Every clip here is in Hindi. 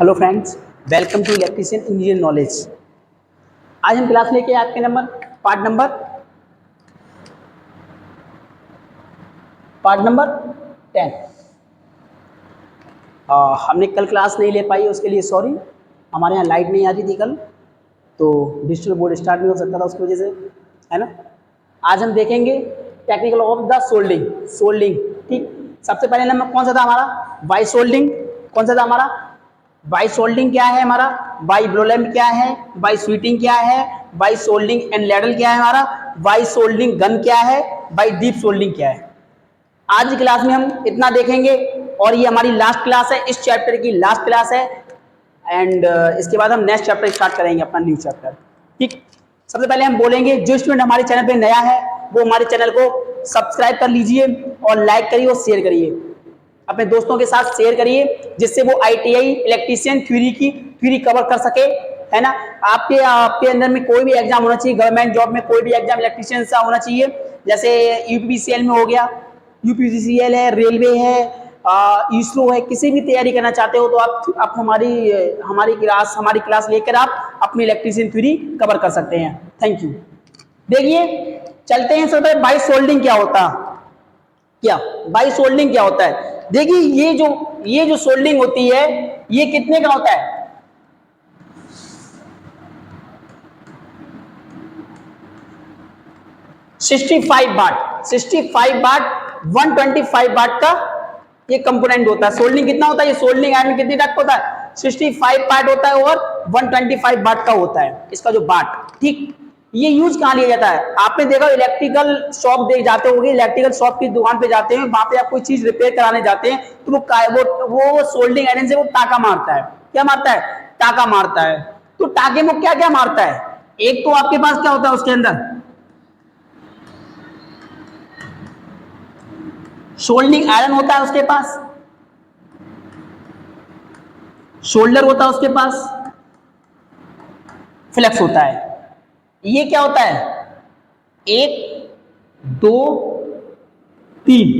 Hello friends, welcome to electrician engineer knowledge. आज हम क्लास लेके आपके पार्ट नंबर 10। हमने कल क्लास नहीं ले पाई, उसके लिए सॉरी। हमारे यहाँ लाइट नहीं आ रही थी कल, तो डिजिटल बोर्ड स्टार्ट नहीं हो सकता था उसकी वजह से, है ना। आज हम देखेंगे टेक्निकल ऑफ द सोल्डिंग। ठीक, सबसे पहले नंबर कौन सा था हमारा? By soldering. कौन सा था हमारा? बाई सोल्डिंग क्या है हमारा? बाई ब्लो लैम्प क्या है? बाई स्वीटिंग क्या है? बाई सोल्डिंग एंड लैडल क्या है हमारा? बाई सोल्डिंग गन क्या है? बाई डीप सोल्डिंग क्या है? आज की क्लास में हम इतना देखेंगे और ये हमारी लास्ट क्लास है, इस चैप्टर की लास्ट क्लास है। एंड इसके बाद हम नेक्स्ट चैप्टर स्टार्ट करेंगे, अपना न्यू चैप्टर। ठीक, सबसे पहले हम बोलेंगे जो स्टूडेंट हमारे चैनल पे नया है वो हमारे चैनल को सब्सक्राइब कर लीजिए और लाइक करिए और शेयर करिए, अपने दोस्तों के साथ शेयर करिए, जिससे वो आईटीआई इलेक्ट्रीशियन थ्योरी कवर कर सके, है ना। आपके अंदर में कोई भी एग्जाम होना चाहिए, गवर्नमेंट जॉब में कोई भी एग्जाम इलेक्ट्रीशियन का होना चाहिए। जैसे यूपीसीएल में हो गया, यूपीसीएल है, रेलवे है, इसरो है, किसी भी तैयारी करना चाहते हो तो आप हमारी क्लास लेकर आप अपनी इलेक्ट्रीशियन थ्योरी कवर कर सकते हैं। Thank you. देखिए, चलते हैं सबसे बाई सोल्डिंग क्या होता है। बाई सोल्डिंग क्या होता है? देखिए, ये जो सोल्डिंग होती है ये कितने का होता है? 65 वाट 125 वाट का ये कंपोनेंट होता है। सोल्डिंग कितना होता है? ये सोल्डिंग आयरन कितनी टाइप का होता है? 65 वाट होता है और 125 वाट का होता है इसका जो वाट। ठीक, ये यूज कहां लिया जाता है? आपने देखा इलेक्ट्रिकल शॉप देख जाते होंगे, इलेक्ट्रिकल शॉप की दुकान पे जाते हैं, वहां पे आप कोई चीज रिपेयर कराने जाते हैं तो वो सोल्डिंग आयरन से वो टाका मारता है। क्या मारता है? टाका मारता है। तो टाके में क्या क्या मारता है? एक तो आपके पास क्या होता है उसके अंदर? सोल्डिंग आयरन होता है उसके पास, शोल्डर होता है उसके पास, फ्लेक्स होता है। ये क्या होता है? 1 2 3,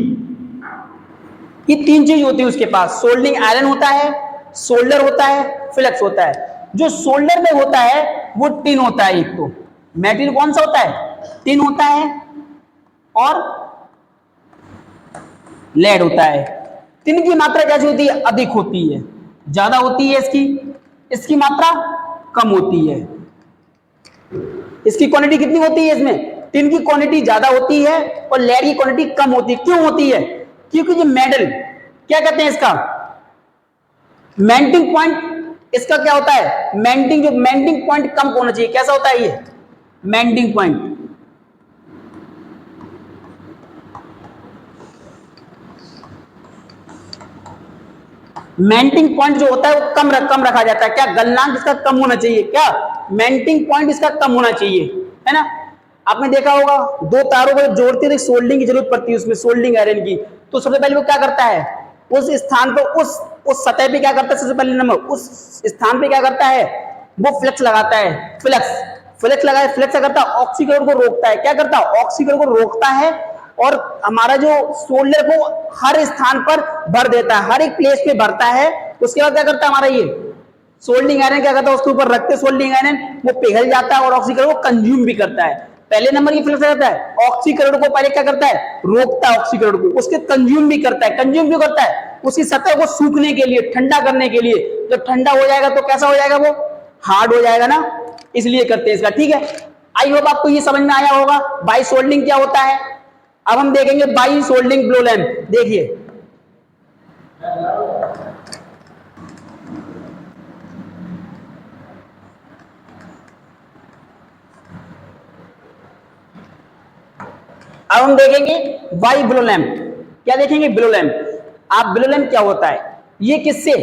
ये 3 चीज होती है उसके पास। सोल्डिंग आयरन होता है, शोल्डर होता है, फ्लेक्स होता है। जो शोल्डर में होता है वो टिन होता है। एक तो मेटेरियल कौन सा होता है? टिन होता है और लेड होता है। टिन की मात्रा कैसी होती है? अधिक होती है, ज्यादा होती है इसकी मात्रा कम होती है। इसकी क्वांटिटी कितनी होती है? इसमें टिन की क्वांटिटी ज्यादा होती है और लेड की क्वांटिटी कम होती है। क्यों होती है? क्योंकि जो मेटल, क्या कहते हैं इसका? मेल्टिंग पॉइंट इसका क्या होता है? मेल्टिंग पॉइंट कम होना चाहिए। कैसा होता है ये मेल्टिंग पॉइंट? मेल्टिंग पॉइंट जो होता है वो कम रखा जाता है। क्या गलनांक इसका कम होना चाहिए? क्या मेल्टिंग पॉइंट इसका कम होना चाहिए, है ना। आपने देखा होगा दो तारों को जोड़ते थे, सोल्डिंग की जरूरत पड़ती है उसमें, सोल्डिंग आयरन की। तो सबसे पहले वो क्या करता है? उस स्थान पर उस सतह पे क्या करता है? सबसे पहले नंबर उस स्थान पे क्या करता है? वो फ्लेक्स लगाता है। फ्लेक्स क्या करता है? ऑक्सीकरण को रोकता है। क्या करता है? ऑक्सीकरण को रोकता है और हमारा जो सोल्डर को हर स्थान पर भर देता है, हर एक प्लेस पे भरता है। उसके बाद क्या करता है हमारा ये सोल्डिंग आयरन? क्या करता है? उसके ऊपर रखते सोल्डिंग आयरन, वो पिघल जाता है और ऑक्सीकरण को कंज्यूम भी करता है। पहले नंबर की फ्लेक्स करता है, ऑक्सीकरण को पहले क्या करता है? रोकता है ऑक्सीकरण को, उसके कंज्यूम भी करता है। कंज्यूम क्यों करता है? उसकी सतह को सूखने के लिए, ठंडा करने के लिए। जब ठंडा हो जाएगा तो कैसा हो जाएगा? वो हार्ड हो जाएगा ना, इसलिए करते हैं इसका। ठीक है, आई होप आपको ये समझ में आया होगा बाई सोल्डिंग क्या होता है। अब हम देखेंगे बाई सोल्डिंग ब्लो लैम्प। देखिए, अब हम देखेंगे बाई ब्लो लैम्प। क्या देखेंगे? Blow lamp. ब्लो लैम्प क्या होता है? ये किससे?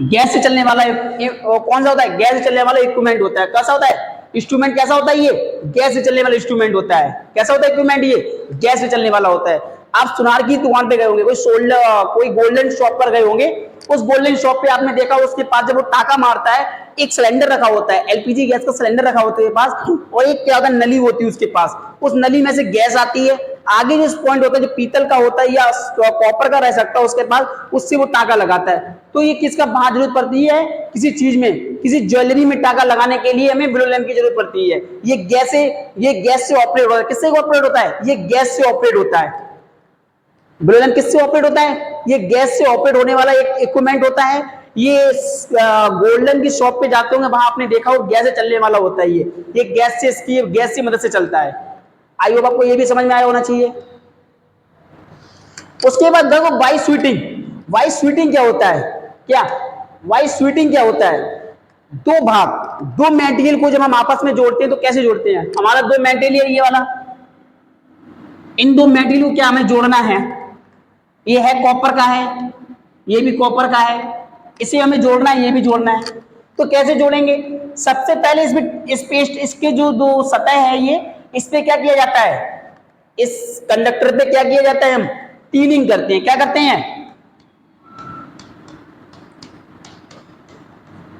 गैस से चलने वाला कौन सा होता है? गैस से चलने वाला इक्विपमेंट होता है। कैसा होता है इंस्ट्रूमेंट? कैसा होता है ये? गैस से चलने वाला इंस्ट्रूमेंट होता है। कैसा होता है इक्विपमेंट? ये गैस से चलने वाला होता है। आप सुनार की दुकान पे गए होंगे, कोई गोल्डन शॉप पर गए होंगे, उस गोल्डन शॉप पे आपने देखा उसके पास जब वो टाका मारता है, एक सिलेंडर रखा होता है, एलपीजी गैस का सिलेंडर रखा होता है पास, और एक क्या होता है? नली होती है उसके पास। उस नली में से गैस आती है, आगे जिस पॉइंट होता है जो पीतल का होता है या कॉपर का रह सकता है उसके पास, उससे वो टाका लगाता है। तो ये किसका वहां जरूरत पड़ती है, किसी चीज में, किसी ज्वेलरी में टाका लगाने के लिए हमें ब्लो लैंप की जरूरत पड़ती है। ये गैस से ऑपरेट होता है। किससे ऑपरेट होता है, ये गैस से ऑपरेट होता है। ब्लो लैंप किससे ऑपरेट होता है, ये गैस से ऑपरेट होने वाला एक इक्विपमेंट होता है। ये गोल्डन की शॉप पे जाते होंगे, वहां आपने देखा हो गैस से चलने वाला होता है। ये गैस से, इसकी गैस की मदद से चलता है। आई होप आपको ये भी समझ में आया होना चाहिए। उसके बाद देखो वाइस स्वीटिंग। वाइस स्वीटिंग क्या होता है, क्या वाइस स्वीटिंग क्या होता है, दो भाग, दो मेटेरियल को जब हम आपस में जोड़ते हैं तो कैसे जोड़ते हैं। हमारा दो मेटेरियल ये वाला, इन दो मेटेरियल को क्या हमें जोड़ना है, ये है कॉपर का है, ये भी कॉपर का है, इसे हमें जोड़ना है, ये भी जोड़ना है। तो कैसे जोड़ेंगे, सबसे पहले इसमें इस पेस्ट, इसके जो दो सतह है ये, इस पे क्या किया जाता है, इस कंडक्टर पे क्या किया जाता है, हम टीनिंग करते हैं। क्या करते हैं,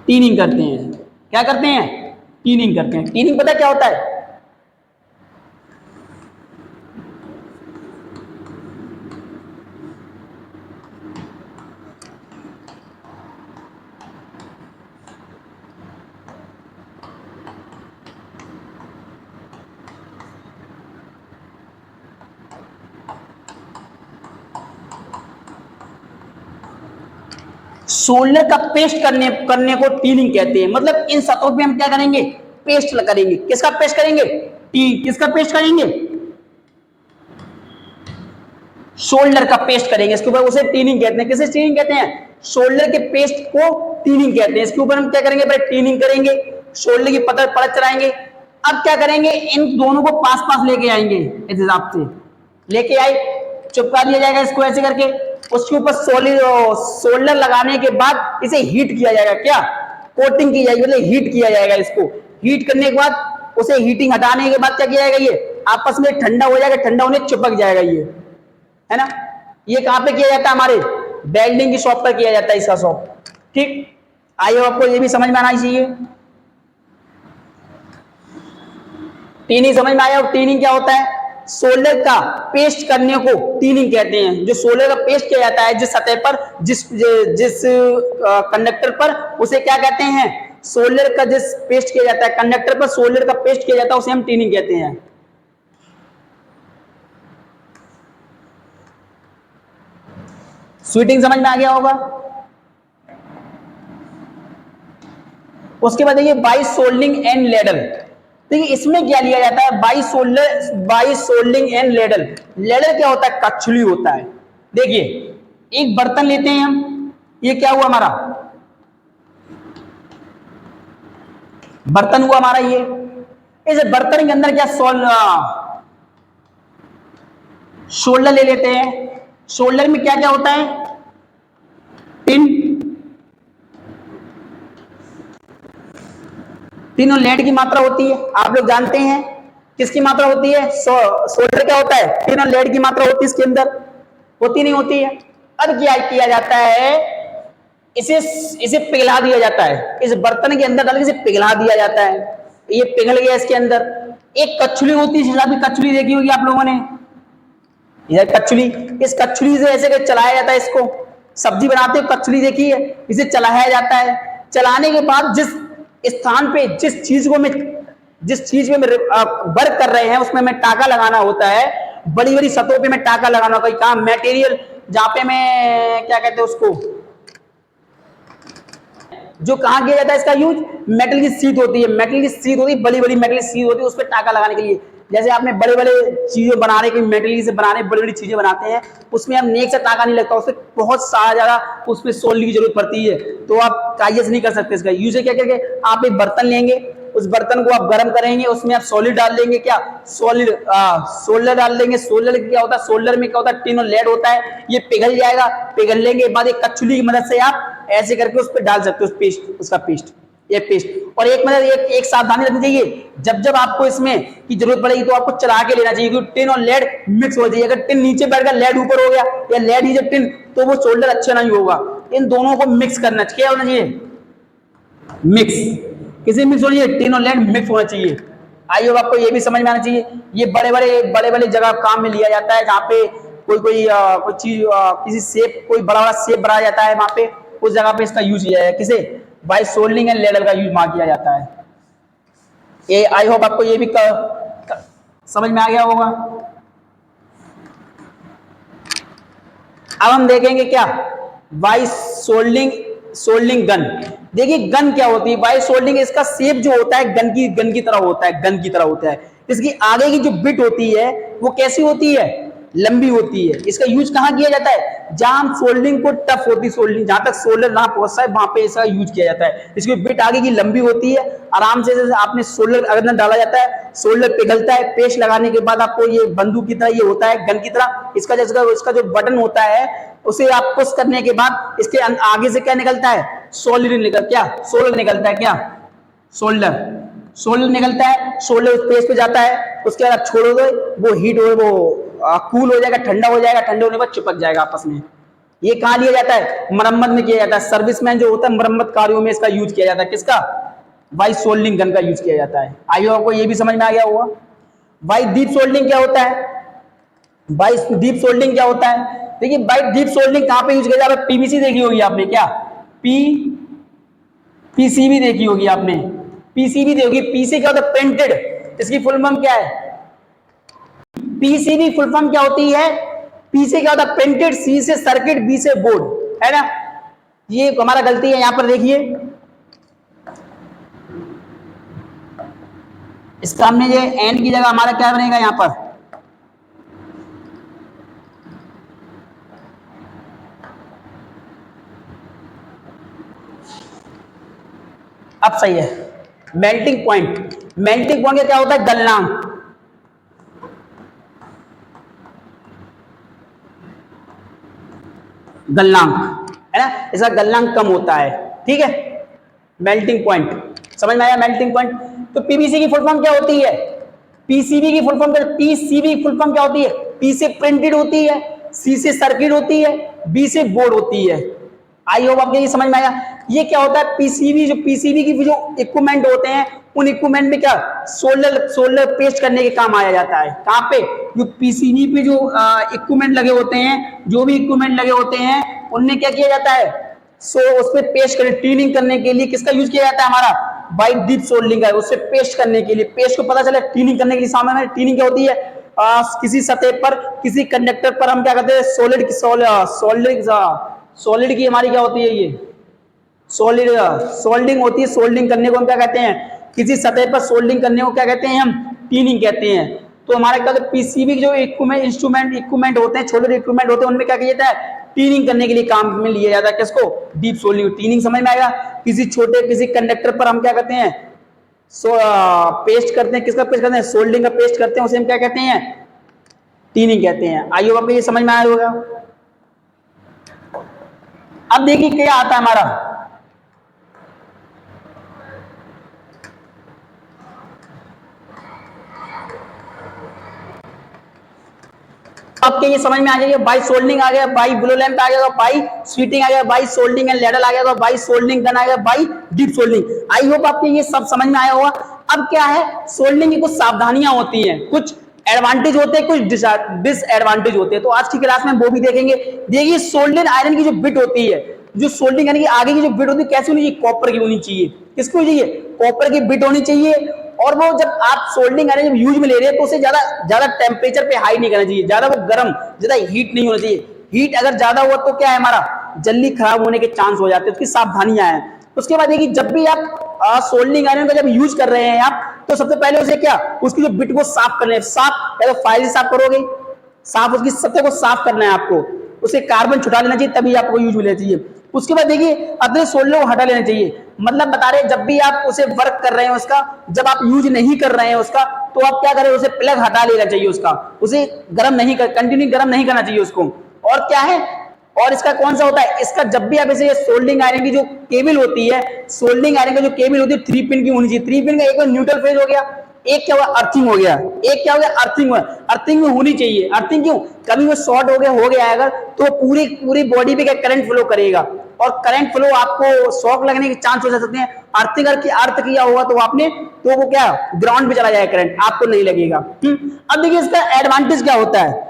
टीनिंग करते हैं। क्या करते हैं, टीनिंग करते हैं। टीनिंग पता क्या होता है, सोल्डर का पेस्ट करने को टीनिंग कहते हैं। मतलब इन सतहों पे हम क्या करेंगे, पेस्ट करेंगे। किसका पेस्ट करेंगे, किसका पेस्ट करेंगे, शोल्डर का पेस्ट करेंगे इसके ऊपर, उसे टीनिंग कहते हैं। किसे टीनिंग कहते हैं, शोल्डर के पेस्ट को टीनिंग कहते हैं। इसके ऊपर हम क्या करेंगे, पहले टीनिंग करेंगे, शोल्डर की परत चलाएंगे। अब क्या करेंगे, इन दोनों को पास पास लेके आएंगे, इस हिसाब से लेके आए, चिपका दिया जाएगा इसको ऐसे करके। उसके ऊपर सोल्डर लगाने के बाद इसे हीट किया जाएगा, क्या कोटिंग की जाएगी, मतलब हीट किया जाएगा इसको। हीट करने के बाद उसे हीटिंग हटाने के बाद क्या किया जाएगा, ये आपस में ठंडा हो जाएगा, ठंडा होने चिपक जाएगा ये, है ना। ये कहां पे किया जाता है, हमारे वेल्डिंग की शॉप पर किया जाता है इसका शॉप। ठीक, आइए आपको ये भी समझ में आना चाहिए। टीनिंग समझ में आया। और टीनिंग क्या होता है, सोल्डर का पेस्ट करने को टीनिंग कहते हैं। जो सोल्डर का पेस्ट किया जाता है जिस सतह पर, जिस कंडक्टर पर, उसे क्या कहते हैं, सोल्डर का जिस पेस्ट किया जाता है कंडक्टर पर, सोल्डर का पेस्ट किया जाता है, उसे हम टीनिंग कहते हैं। स्वीटिंग समझ में आ गया होगा। उसके बाद देखिए बाई सोल्डिंग एंड लेडल। देखिए इसमें क्या लिया जाता है, by soldering and ladle. Ladle क्या होता है, कछुली होता है। देखिए एक बर्तन लेते हैं हम, ये क्या हुआ हमारा, बर्तन हुआ हमारा ये। इस बर्तन के अंदर क्या शोल्डर ले लेते हैं। शोल्डर में क्या क्या होता है, टिन, टिन और लेड की मात्रा होती है। आप लोग जानते हैं किसकी मात्रा होती है, शोल्डर क्या होता है, टिन और लेड की मात्रा होती है इसके अंदर, होती नहीं होती है। अब क्या किया जाता है, इसे पिघला दिया जाता है, इस बर्तन के अंदर डाल के इसे पिघला दिया जाता है। ये पिघल गया इसके अंदर। एक कछुली होती है, आपकी कछुली देखी होगी आप लोगों ने, यह कछुली, इस कछुली से ऐसे चलाया जाता है इसको। सब्जी बनाते हो कछुली देखी है, इसे चलाया जाता है। चलाने के बाद जिस स्थान पे, जिस चीज में वर्क कर रहे हैं उसमें मैं टाका लगाना होता है, बड़ी बड़ी सतहों पे मैं टाका लगाना होगा। काम मटेरियल जहां पे मैं क्या कहते हैं उसको, जो कहां किया जाता है इसका यूज, मेटल की सीट होती है, मेटल की सीट होती है, बड़ी बड़ी मेटल की सीट होती है, उस पर टाका लगाने के लिए। जैसे आपने बड़े बड़े चीजें बनाने के, मेटल से बनाने बड़ी बड़ी चीजें बनाते हैं, उसमें हम नेक से टाका नहीं लगता, उससे बहुत सारा ज्यादा उसमें सोल्ड की जरूरत पड़ती है, तो आप काइज नहीं कर सकते इसका यूज। क्या करके आप एक बर्तन लेंगे, उस बर्तन को आप गर्म करेंगे, उसमें आप सॉलिड डाल देंगे, क्या सोल्डर डाल देंगे। सोल्डर क्या होता है, सोल्डर में क्या होता है, टिन और लेड होता है, ये पिघल जाएगा। पिघलने के बाद एक कछुली की मदद से आप ऐसे करके उस पर डाल सकते हो पेस्ट, उसका पेस्ट, ये पेस्ट। और एक सावधानी रखनी चाहिए, जब जब आपको इसमें की जरूरत पड़ेगी तो आपको चला के लेना चाहिए, क्योंकि टिन और लेड मिक्स हो जाएगी। अगर टिन नीचे बैठ गया, लेड ऊपर हो गया, या लेड नीचे टिन, तो वो सोल्डर अच्छा नहीं होगा। इन दोनों को मिक्स करना चाहिए, क्या होना चाहिए, मिक्स। किसी मिक्स होना चाहिए, टिन और लेड मिक्स होना चाहिए। आई होप आपको ये भी समझ में आना चाहिए। ये बड़े बड़े जगह काम में लिया जाता है, जहाँ पे कोई चीज किसी शेप, कोई बड़ा बड़ा शेप बनाया जाता है, वहां पे उस जगह पे इसका यूज किया है, किसे, बाय सोल्डरिंग एंड लेडल का यूज वहां किया जाता है। ये आई होप आपको ये भी समझ में आ गया होगा। अब हम देखेंगे क्या, बाय सोल्डरिंग गन। देखिए गन क्या होती है, बाय सोल्डरिंग, इसका शेप जो होता है गन की तरह होता है, गन की तरह होता है। इसकी आगे की जो बिट होती है वो कैसी होती है, लंबी होती है। इसका यूज कहां किया जाता है, जहां सोल्डरिंग को टफ होती, सोल्डरिंग जहां तक सोल्डर ना पहुंचता है वहां पे इसका यूज किया जाता है। इसकी बिट आगे की लंबी होती है, आराम से जैसे आपने सोल्डर अगर डाला जाता है, सोल्डर पिघलता है, पेस्ट लगाने के बाद आपको ये बंदूक की तरह ये होता है, गन की तरह। इसका जो बटन होता है उसे आप पुश करने के बाद इसके आगे से क्या निकलता है, सोल्डर निकलता है, क्या सोल्डर निकलता है। सोल्डर उस पेज पे जाता है, उसके बाद छोड़ो दो, वो हीट हो, वो कूल हो जाएगा, ठंडा हो जाएगा, ठंडा होने के बाद चिपक जाएगा आपस में। ये कहाँ लिया जाता है, मरम्मत में किया जाता है। सर्विसमैन जो होता है मरम्मत कार्यों में इसका यूज किया जाता है, किसका, बाई सोल्डरिंग गन का यूज किया जाता है। आइए आपको ये भी समझ में आ गया होगा। बाई डीप सोल्डरिंग क्या होता है, बाई डीप सोल्डरिंग क्या होता है, देखिए बाई डीप सोल्डरिंग कहां पे यूज किया जाता है, पीवीसी देखी होगी आपने, क्या पीसीबी देखी होगी आपने, पीसीबी देखी। पीसी क्या होता है, पेंटेड, इसकी फुल फॉर्म क्या है, पीसीबी फुल फॉर्म क्या होती है, पीसी क्या होता है, पेंटेड, सी से सर्किट, बी से बोर्ड, है ना। ये हमारा गलती है, यहां पर देखिए इसका हमने ये एन की जगह हमारा क्या बनेगा यहां पर, अब सही है। मेल्टिंग पॉइंट, मेल्टिंग पॉइंट क्या होता है, गलनांक, है ना, इसका गलनांक कम होता है, ठीक है। मेल्टिंग पॉइंट समझ में आया, मेल्टिंग पॉइंट। तो पीवीसी की फुल फॉर्म क्या होती है, पीसीबी की फुल फॉर्म क्या, पीसीबी फुल फॉर्म क्या होती है, पी से प्रिंटेड होती है, सी से सर्किट होती है, बी से बोर्ड होती है। आई होप आपको ये समझ में आया। ये क्या होता है, पीसीबी, जो पीसीबी की जो इक्विपमेंट होते हैं, उन इक्विपमेंट में क्या सोल्डर पेस्ट करने के काम आया जाता है। कहां पे, जो पीसीबी पे जो इक्विपमेंट लगे होते हैं, जो भी इक्विपमेंट लगे होते हैं, उनमें क्या किया जाता है, उसमें पेस्ट करने, ट्यूनिंग करने के लिए किसका यूज किया जाता है, हमारा बाई डीप सोल्डरिंग का, उससे पेस्ट करने के लिए, पेस्ट को पता चले ट्यूनिंग करने के लिए। सामने में ट्यूनिंग क्या होती है, किसी सतह पर, किसी कंडक्टर पर हम क्या कहते हैं, सॉलिड की हमारी क्या होती है, ये सोल्डरिंग होती है। सोल्डरिंग करने को हम क्या कहते हैं, किसी सतह पर सोल्डरिंग करने को क्या कहते हैं, हम ट्यूनिंग कहते हैं। तो हमारे क्या पीसीबी जो इक्विपमेंट होते हैं, छोटे इक्विपमेंट होते हैं, उनमें क्या किया जाता है, ट्यूनिंग करने के लिए काम में लिया जाता है, किसको, डीप सोल्डरिंग। ट्यूनिंग समझ में आएगा। किसी कंडक्टर पर हम क्या कहते हैं, पेस्ट करते हैं, किसका पेस्ट करते हैं, सोल्डरिंग का पेस्ट करते हैं, उसे हम क्या कहते हैं, ट्यूनिंग कहते हैं। आइए आपको ये समझ में आया होगा। अब देखिए क्या आता है हमारा, आपके ये समझ में आ जाएगा। बाई सोल्डरिंग आ गया, बाई ब्लो लैंप आ गया, बाई स्वीटिंग आ गया, बाई सोल्डरिंग एंड लेडल आ गया, बाई सोल्डरिंग गन आ गया, by deep soldering. I hope आपके ये सब समझ में आया होगा। अब क्या है, सोल्डरिंग की कुछ सावधानियां होती हैं, कुछ एडवांटेज होते हैं, कुछ डिसएडवांटेज होते हैं। तो आज की क्लास में वो भी देखेंगे। देखिए सोल्डरिंग आयरन की जो बिट होती है, जो सोल्डरिंग यानी कि आगे की जो बिट होती है, कैसी होनी चाहिए, कॉपर की होनी चाहिए। किसकी होनी चाहिए, कॉपर की बिट होनी चाहिए। और वो जब आप सोल्डरिंग आयरन जब यूज में ले रहे हैं तो उसे ज्यादा टेम्परेचर पे हाई नहीं करना चाहिए, ज्यादा वो गर्म, ज्यादा हीट नहीं होना चाहिए। हीट अगर ज्यादा हुआ तो क्या है, हमारा जल्दी खराब होने के चांस हो जाते हैं। उसकी सावधानियां हैं। उसके बाद देखिए, जब भी आप सोल्डरिंग आयरन का जब यूज कर रहे हैं आप, तो सबसे पहले उसे क्या, उसकी जो बिट को साफ करना है। साफ या तो फाइल से साफ करोगे, साफ उसकी सतह को साफ करना है आपको, उसे कार्बन छुटा लेना चाहिए, तभी आपको यूज में लेना चाहिए। उसके बाद देखिए, अपने सोल्डर को हटा लेना चाहिए। मतलब बता रहे हैं, जब भी आप उसे वर्क कर रहे हैं उसका, जब आप यूज नहीं कर रहे हैं उसका, तो आप क्या करें, उसे प्लग हटा लेना चाहिए उसका, उसे गर्म नहीं कर, कंटिन्यू गर्म नहीं करना चाहिए उसको। और क्या है, और इसका कौन सा होता है, इसका जब भी आप इसे सोल्डरिंग आयरन की जो केबल होती है, सोल्डरिंग आयरन का जो केबल होती है 3 पिन की होनी चाहिए। 3 पिन का एक न्यूट्रल फेज हो गया, एक क्या हुआ, अर्थिंग हो गया, एक क्या हो गया, अर्थिंग हुआ। अर्थिंग में होनी चाहिए। अर्थिंग क्यों, कभी वो शॉर्ट हो गया अगर, तो पूरी बॉडी पे क्या करंट फ्लो करेगा, और करंट फ्लो आपको शॉक लगने के चांस हो सकते हैं। अर्थिंग की अर्थ किया होगा तो आपने, तो वो क्या ग्राउंड पे चला जाएगा, करंट आपको नहीं लगेगा। अब देखिए इसका एडवांटेज क्या होता है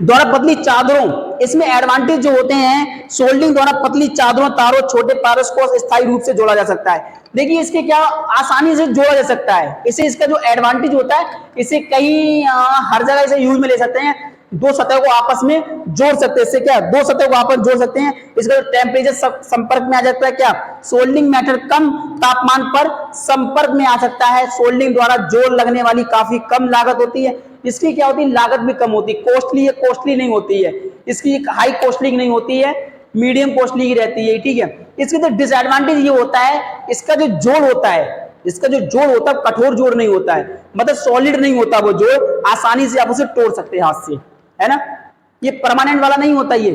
द्वारा पतली चादरों, इसमें एडवांटेज जो होते हैं, सोल्डिंग द्वारा पतली चादरों, तारों, छोटे पारस को स्थायी रूप से जोड़ा जा सकता है। देखिए इसके क्या आसानी से जोड़ा जा सकता है, इसे इसका जो एडवांटेज होता है, इसे कहीं हर जगह इसे यूज में ले सकते हैं, दो सतह को आपस में जोड़ सकते हैं। इससे क्या दो सतह को आपस में जोड़ सकते हैं। इसका जो टेम्परेचर संपर्क में आ जाता है, क्या सोल्डिंग मेथड कम तापमान पर संपर्क में आ सकता है। सोल्डिंग द्वारा जोड़ लगने वाली काफी कम लागत होती है। इसकी क्या होती है, लागत भी कम होती है, कॉस्टली है, कॉस्टली नहीं होती है, इसकी हाई कॉस्टली नहीं होती है, मीडियम कॉस्टली की रहती है, ठीक है। इसके तो डिसएडवांटेज ये होता है, इसका जो जोड़ होता है, इसका जो जोड़ होता है कठोर जोड़ नहीं होता है, मतलब सॉलिड नहीं होता वो जोड़, आसानी से आप उसे तोड़ सकते हैं हाथ से, है ना। ये परमानेंट वाला नहीं होता, ये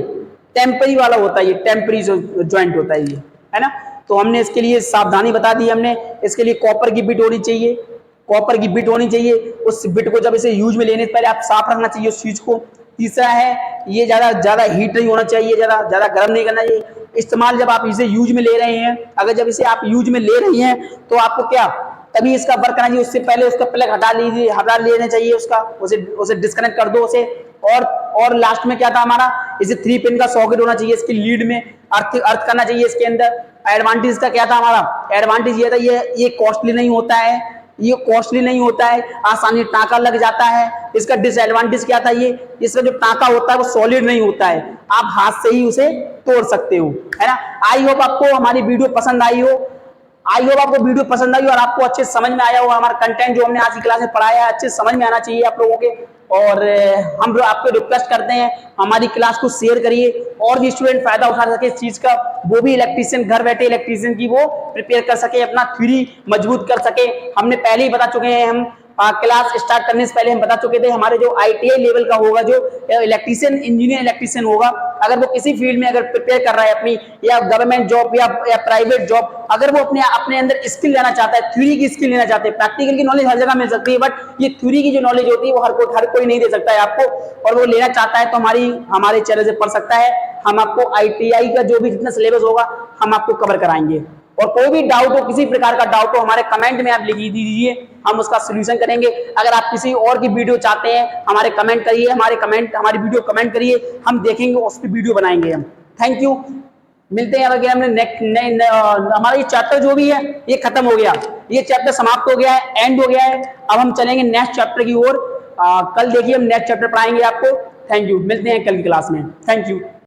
टेम्परी वाला होता है, ये टेम्परी ज्वाइंट होता है ये, है ना। तो हमने इसके लिए सावधानी बता दी हमने। इसके लिए कॉपर की बिट होनी चाहिए, कॉपर की बिट होनी चाहिए। उस बिट को जब इसे यूज में लेने से पहले आप साफ रखना चाहिए उस चीज को। तीसरा है, ये ज्यादा हीट नहीं होना चाहिए, ज्यादा गर्म नहीं करना चाहिए। इस्तेमाल जब आप इसे यूज में ले रहे हैं, अगर जब इसे आप यूज में ले रही हैं तो आपको क्या तभी इसका वर्क करना चाहिए, उससे पहले उसका प्लग हटा लेना चाहिए, उसका उसे डिस्कनेक्ट कर दो उसे। और लास्ट में क्या था हमारा, इसे 3 पिन का सॉकेट होना चाहिए, इसकी लीड में अर्थ करना चाहिए इसके अंदर। एडवांटेज का क्या था हमारा, एडवांटेज ये था, ये कॉस्टली नहीं होता है, ये कॉस्टली नहीं होता है, आसानी टाँका लग जाता है। इसका डिसएडवांटेज क्या था, ये इसका जो टाँका होता है वो सॉलिड नहीं होता है, आप हाथ से ही उसे तोड़ सकते हो, है ना। आई होप आपको हमारी वीडियो पसंद आई हो, और आपको अच्छे समझ में आया हो। हमारा कंटेंट जो हमने आज की क्लास में पढ़ाया है अच्छे समझ में आना चाहिए आप लोगों के। और हम आपको रिक्वेस्ट करते हैं हमारी क्लास को शेयर करिए, और भी स्टूडेंट फायदा उठा सके इस चीज का, वो भी इलेक्ट्रीशियन घर बैठे इलेक्ट्रीशियन की वो प्रिपेयर कर सके, अपना थ्योरी मजबूत कर सके। हमने पहले ही बता चुके हैं, हम क्लास स्टार्ट करने से पहले हम बता चुके थे, हमारे जो ITI लेवल का होगा, जो इलेक्ट्रीशियन इंजीनियर इलेक्ट्रीशियन होगा, अगर वो किसी फील्ड में अगर प्रिपेयर कर रहा है अपनी, या गवर्नमेंट जॉब या प्राइवेट जॉब, अगर वो अपने अंदर स्किल लेना चाहता है, थ्योरी की स्किल लेना चाहते हैं, प्रैक्टिकल की नॉलेज हर जगह मिल सकती है, बट ये थ्योरी की जो नॉलेज होती है वो हर कोई नहीं दे सकता है आपको, और वो लेना चाहता है तो हमारे चैनल से पढ़ सकता है। हम आपको ITI का जो भी जितना सिलेबस होगा हम आपको कवर कराएंगे। और कोई भी डाउट हो, किसी प्रकार का डाउट हो, हमारे कमेंट में आप लिख दीजिए, हम उसका सोल्यूशन करेंगे। अगर आप किसी और की वीडियो चाहते हैं, हमारे कमेंट करिए, हमारी वीडियो कमेंट करिए, हम देखेंगे, उस पर वीडियो बनाएंगे हम। थैंक यू, मिलते हैं अगर हमने हमारा ये चैप्टर जो भी है ये खत्म हो गया, ये चैप्टर समाप्त हो गया है, एंड हो गया है। अब हम चलेंगे नेक्स्ट चैप्टर की ओर। कल देखिए हम नेक्स्ट चैप्टर पढ़ाएंगे आपको। थैंक यू, मिलते हैं कल की क्लास में। Thank you.